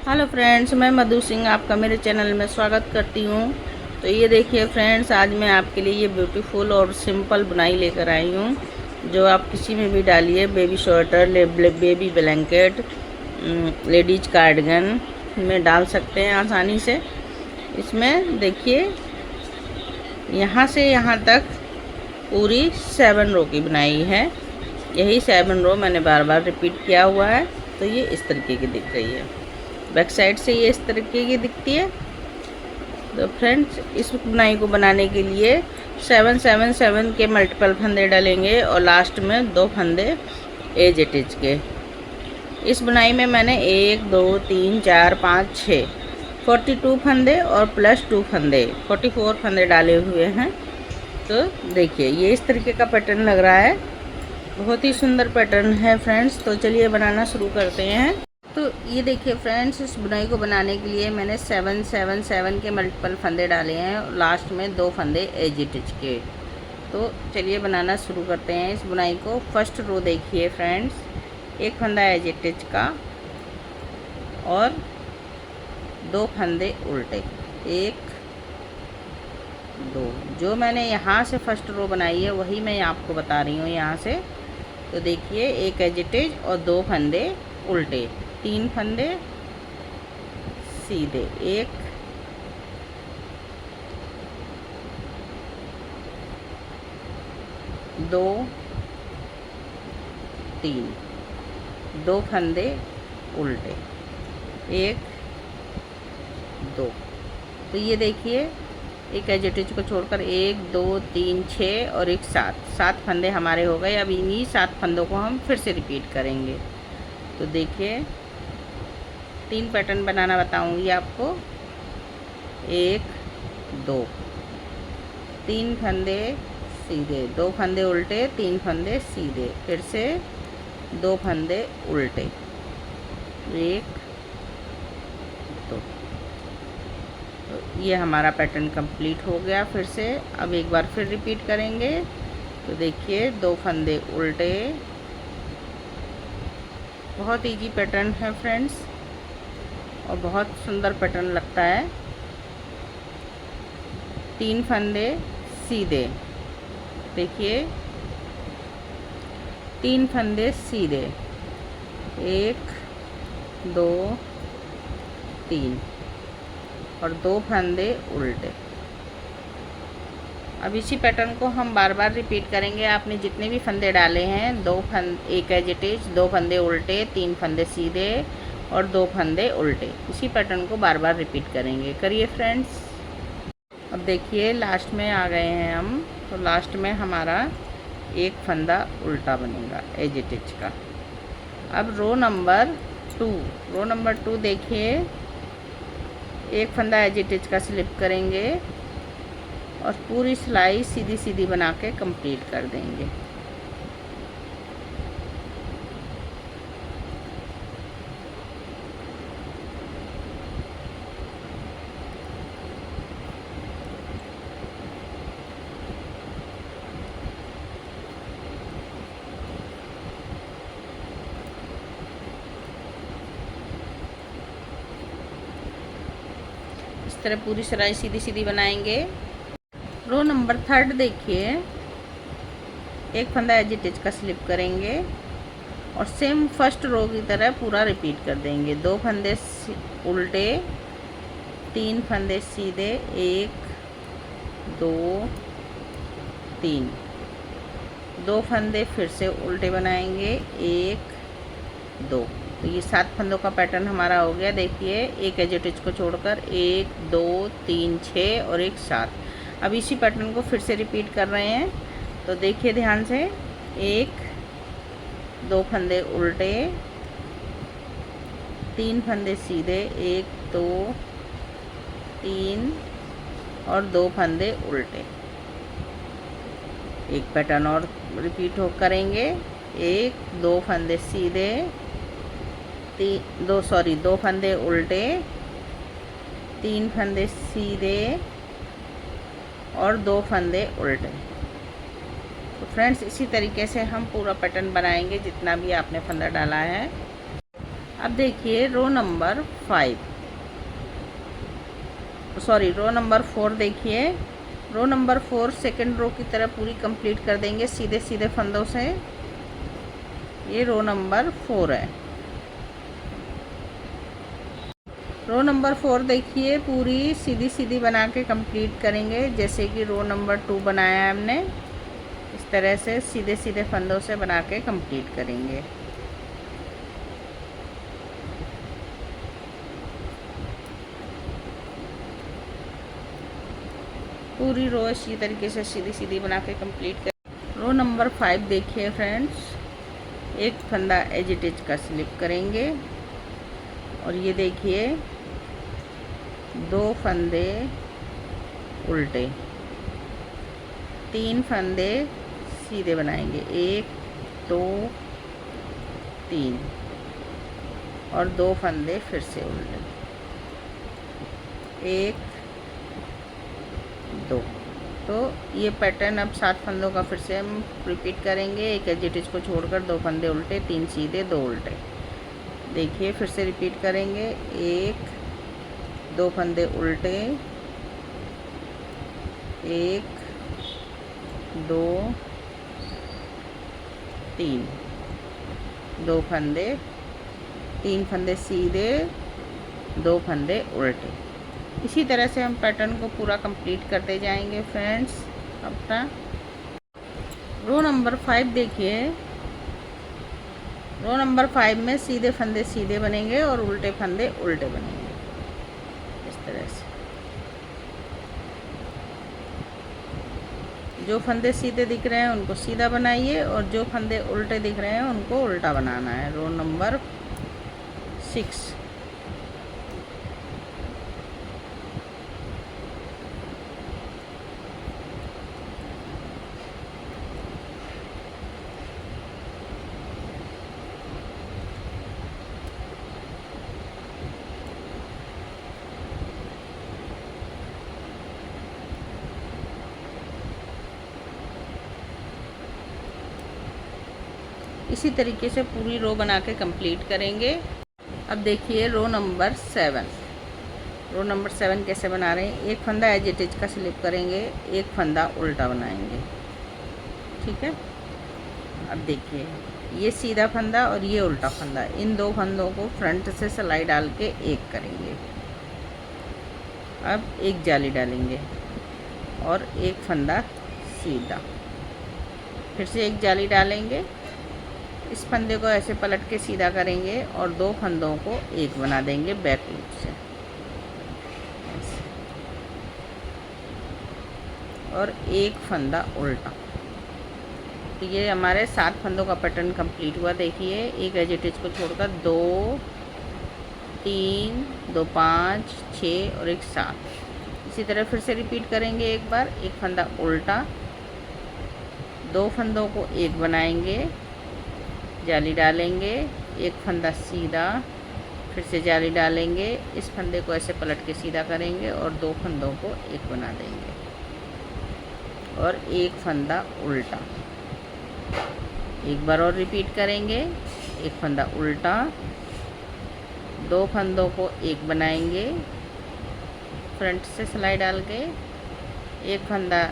Hello friends, मैं मधु सिंह आपका मेरे चैनल में स्वागत करती हूँ। तो ये देखिए फ्रेंड्स, आज मैं आपके लिए ये ब्यूटीफुल और सिंपल बुनाई लेकर आई हूँ, जो आप किसी में भी डालिए। Baby sweater, baby blanket, ladies cardigan में डाल सकते हैं आसानी से। इसमें देखिए, यहाँ से यहाँ तक पूरी 7 रो की बनाई है। यही 7 रो मैंने बार बार रिपीट किया हुआ है। तो ये इस तरीके की दिख रही है। बैक साइड से ये इस तरीके की दिखती है। तो फ्रेंड्स, इस बुनाई को बनाने के लिए 7 7 7 के मल्टीपल फंदे डालेंगे और लास्ट में 2 फंदे एज इट इज के। इस बुनाई में मैंने 1 2 3 4 5 6 42 फंदे और प्लस 2 फंदे 44 फंदे डाले हुए हैं। तो देखिए, ये इस तरीके का पैटर्न लग रहा है। बहुत ही सुंदर पैटर्न है फ्रेंड्स। तो चलिए बनाना शुरू करते हैं। तो ये देखिए फ्रेंड्स, इस बुनाई को बनाने के लिए मैंने 7 7 7 के मल्टीपल फंदे डाले हैं और लास्ट में 2 फंदे एज इट इज के। तो चलिए बनाना शुरू करते हैं इस बुनाई को। फर्स्ट रो देखिए फ्रेंड्स, एक फंदा एज इट इज का और 2 फंदे उल्टे, 1 2। जो मैंने यहाँ से फर्स्ट रो बनाई है वही मैं आपको बता रही हूँ यहाँ से। तो देखिए, 1 एज इट इज और 2 फंदे उल्टे, 3 फंदे सीधे, 1 2 3, 2 फंदे उल्टे, 1 2। तो ये देखिए, एक एजिटेज को छोड़कर 1 2 3 6 और एक 7 फंदे हमारे हो गए। अब इन्हीं 7 फंदों को हम फिर से रिपीट करेंगे। तो देखिए, 3 पैटर्न बनाना बताऊंगी आपको। 1 2, 3 फंदे सीधे, 2 फंदे उल्टे, 3 फंदे सीधे, फिर से 2 फंदे उल्टे, 1 2। तो ये हमारा पैटर्न कंप्लीट हो गया। फिर से अब एक बार फिर रिपीट करेंगे। तो देखिए, 2 फंदे उल्टे। बहुत इजी पैटर्न है फ्रेंड्स और बहुत सुंदर पैटर्न लगता है। 3 फंदे सीधे, देखिए 3 फंदे सीधे, 1 2 3 और 2 फंदे उल्टे। अब इसी पैटर्न को हम बार बार रिपीट करेंगे। आपने जितने भी फंदे डाले हैं, 1 एज इट इज, 2 फंदे उल्टे, 3 फंदे सीधे और 2 फंदे उल्टे। इसी पैटर्न को बार बार रिपीट करेंगे। करिए फ्रेंड्स। अब देखिए, लास्ट में आ गए हैं हम। तो लास्ट में हमारा एक फंदा उल्टा बनेगा एज इट इज का। अब रो नंबर 2 देखिए, एक फंदा एज इट इज का स्लिप करेंगे और पूरी सिलाई सीधी सीधी बना के कंप्लीट कर देंगे। इस तरह पूरी सिलाई सीधी सीधी बनाएंगे। रो नंबर 3 देखिए, एक फंदा एज इट इज का स्लिप करेंगे और सेम फर्स्ट रो की तरह पूरा रिपीट कर देंगे। 2 फंदे उल्टे, 3 फंदे सीधे, 1 2 3, 2 फंदे फिर से उल्टे बनाएंगे, 1 2। तो ये 7 फंदों का पैटर्न हमारा हो गया। देखिए, एक एज इट इज को छोड़कर 1 2 3 6 और एक 7। अब इसी पैटर्न को फिर से रिपीट कर रहे हैं। तो देखिए ध्यान से, 1 2 फंदे उल्टे, 3 फंदे सीधे, 1 2 3 और 2 फंदे उल्टे। एक पैटर्न और रिपीट हो करेंगे। 1 2 फंदे सीधे, 2 फंदे उल्टे, 3 फंदे सीधे और 2 फंदे उल्टे। तो फ्रेंड्स, इसी तरीके से हम पूरा पैटर्न बनाएंगे जितना भी आपने फंदा डाला है। अब देखिए रो नंबर 4 देखिए। रो नंबर 4 सेकंड रो की तरह पूरी कंप्लीट कर देंगे सीधे सीधे फंदों से। ये रो नंबर 4 है। रो नंबर 4 देखिए पूरी सीधी सीधी बना के कंप्लीट करेंगे, जैसे कि रो नंबर 2 बनाया है हमने। इस तरह से सीधे सीधे फंदों से बना के कंप्लीट करेंगे। पूरी रो इसी तरीके से सीधी सीधी बना के कंप्लीट कर। रो नंबर 5 देखिए फ्रेंड्स, एक फंदा एज इट इज का स्लिप करेंगे और ये देखिए 2 फंदे उल्टे, 3 फंदे सीधे बनाएंगे, 1 2 3 और 2 फंदे फिर से उल्टे, 1 2। तो ये पैटर्न अब 7 फंदों का फिर से हम रिपीट करेंगे। एक एज इट इज को छोड़कर 2 फंदे उल्टे, 3 सीधे 2 उल्टे। देखिए फिर से रिपीट करेंगे, 1 2 फंदे उल्टे, 1 2 3 2 फंदे, 3 फंदे सीधे, 2 फंदे उल्टे। इसी तरह से हम पैटर्न को पूरा कंप्लीट करते जाएंगे फ्रेंड्स अपना। रो नंबर 5 देखिए। रो नंबर 5 में सीधे फंदे सीधे बनेंगे और उल्टे फंदे उल्टे बनेंगे, इस तरह से। जो फंदे सीधे दिख रहे हैं उनको सीधा बनाइए और जो फंदे उल्टे दिख रहे हैं उनको उल्टा बनाना है। Row number 6। इसी तरीके से पूरी रो बना के कंप्लीट करेंगे। अब देखिए रो नंबर 7। रो नंबर 7 कैसे बना रहे हैं। एक फंदा एज इट इज का स्लिप करेंगे, एक फंदा उल्टा बनाएंगे, ठीक है। अब देखिए ये सीधा फंदा और ये उल्टा फंदा, इन 2 फंदों को फ्रंट से सिलाई डाल के एक करेंगे। अब एक जाली डालेंगे और एक फंदा सीधा, फिर से एक जाली डालेंगे। इस फंदे को ऐसे पलट के सीधा करेंगे और 2 फंदों को एक बना देंगे बैक लूप से, और एक फंदा उल्टा। तो ये हमारे 7 फंदों का पैटर्न कंप्लीट हुआ। देखिए एक एज इट इज को छोड़कर 2 3 2 5 6 और एक 7। इसी तरह फिर से रिपीट करेंगे एक बार। एक फंदा उल्टा, 2 फंदों को एक बनाएंगे, जाली डालेंगे, एक फंदा सीधा, फिर से जाली डालेंगे, इस फंदे को ऐसे पलट के सीधा करेंगे और 2 फंदों को एक बना देंगे और एक फंदा उल्टा। एक बार और रिपीट करेंगे। एक फंदा उल्टा, 2 फंदों को एक बनाएंगे फ्रंट से सिलाई डाल के, एक फंदा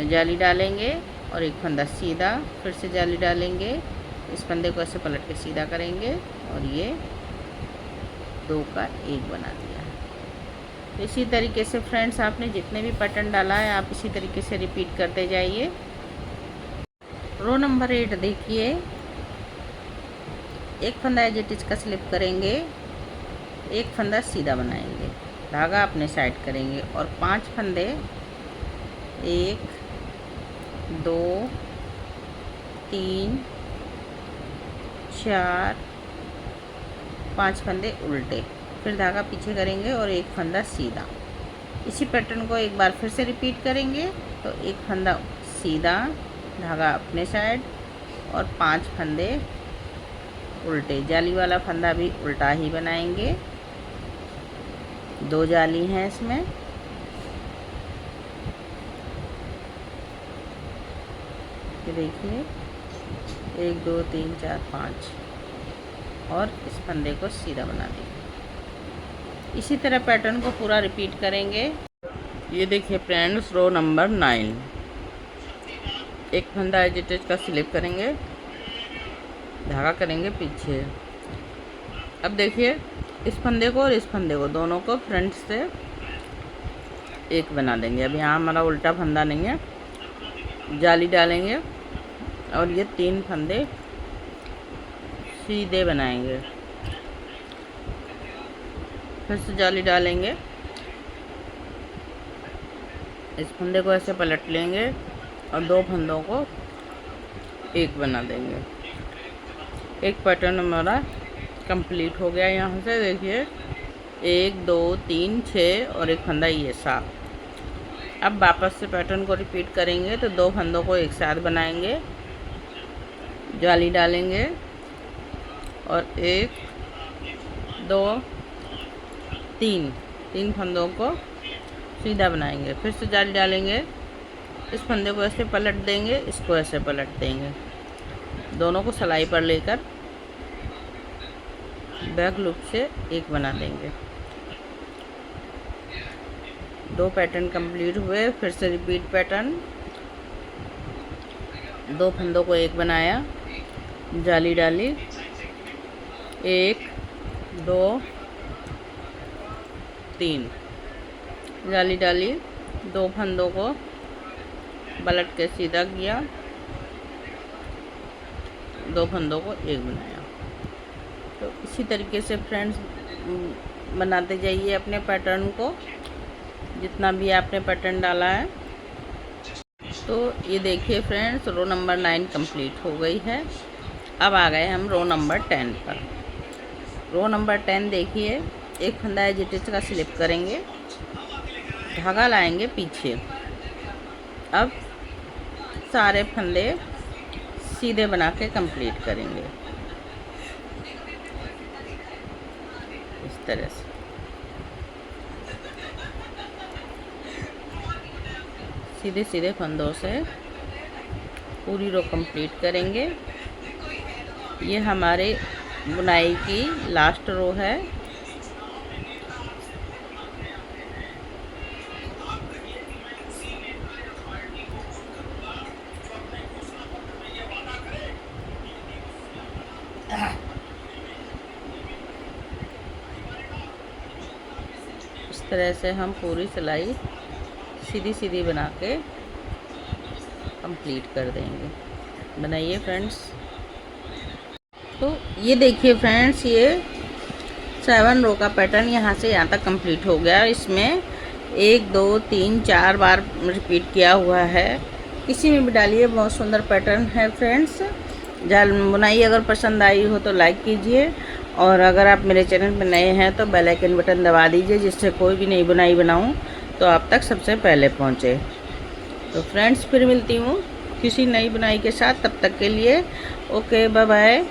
जाली डालेंगे और एक फंदा सीधा, फिर से जाली डालेंगे, इस फंदे को ऐसे पलट के सीधा करेंगे और ये 2 का 1 बना दिया। तो इसी तरीके से फ्रेंड्स आपने जितने भी पैटर्न डाला है आप इसी तरीके से रिपीट करते जाइए। रो नंबर 8 देखिए। एक फंदा एज इट इज का स्लिप करेंगे, एक फंदा सीधा बनाएंगे, धागा अपने साइड करेंगे और 5 फंदे 1 2 3 4 5 फंदे उल्टे, फिर धागा पीछे करेंगे और एक फंदा सीधा। इसी पैटर्न को एक बार फिर से रिपीट करेंगे। तो एक फंदा सीधा, धागा अपने साइड और 5 फंदे उल्टे। जाली वाला फंदा भी उल्टा ही बनाएंगे, 2 जाली हैं इसमें। ये देखिए 1 2 3 4 5 और इस फंदे को सीधा बना देंगे। इसी तरह पैटर्न को पूरा रिपीट करेंगे। ये देखिए फ्रेंड्स, रो नंबर 9, एक फंदा एज इट इज का स्लिप करेंगे, धागा करेंगे पीछे। अब देखिए इस फंदे को और इस फंदे को दोनों को फ्रंट से एक बना देंगे। अब यहाँ हमारा उल्टा फंदा नहीं है, जाली डालेंगे और ये 3 फंदे सीधे बनाएंगे। फिर से जाली डालेंगे, इस फंदे को ऐसे पलट लेंगे और 2 फंदों को एक बना देंगे। एक पैटर्न हमारा कंप्लीट हो गया। यहाँ से देखिए 1 2 3 6 और एक फंदा ये 7। अब वापस से पैटर्न को रिपीट करेंगे तो 2 फंदों को एक साथ बनाएंगे, जाली डालेंगे और 1 2 3 फंदों को सीधा बनाएंगे। फिर से जाली डालेंगे, इस फंदे को ऐसे पलट देंगे, इसको ऐसे पलट देंगे, दोनों को सिलाई पर लेकर बैक लूप से एक बना देंगे। 2 पैटर्न कंप्लीट हुए। फिर से रिपीट पैटर्न, 2 फंदों को एक बनाया, जाली डाली, 1 2 3 जाली डाली, 2 फंदों को पलट के सीधा किया, 2 फंदों को एक बनाया। तो इसी तरीके से फ्रेंड्स बनाते जाइए अपने पैटर्न को, जितना भी आपने पैटर्न डाला है। तो ये देखिए फ्रेंड्स, रो नंबर 9 कंप्लीट हो गई है। अब आ गए हम रो नंबर 10 पर। रो नंबर 10 देखिए, एक फंदा एज इट इज का स्लिप करेंगे, धागा लाएंगे पीछे। अब सारे फंदे सीधे बना के कंप्लीट करेंगे इस तरह से। सीधे सीधे फंदों से पूरी रो कंप्लीट करेंगे। ये हमारे बुनाई की लास्ट रो है। इस तरह से हम पूरी सिलाई सीधी सीधी बना के कंप्लीट कर देंगे। बनाइए फ्रेंड्स। तो ये देखिए फ्रेंड्स, ये 7 रो का पैटर्न यहाँ से यहाँ तक कंप्लीट हो गया। इसमें 1 2 3 4 बार रिपीट किया हुआ है। किसी में भी डालिए, बहुत सुंदर पैटर्न है फ्रेंड्स। जाल बुनाई अगर पसंद आई हो तो लाइक कीजिए, और अगर आप मेरे चैनल पर नए हैं तो बेल आइकन बटन दबा दीजिए, जिससे कोई भी नई बुनाई बनाऊं तो आप तक सबसे पहले पहुंचे। तो फ्रेंड्स फिर मिलती हूँ किसी नई बुनाई के साथ, तब तक के लिए ओके, बाय बाय।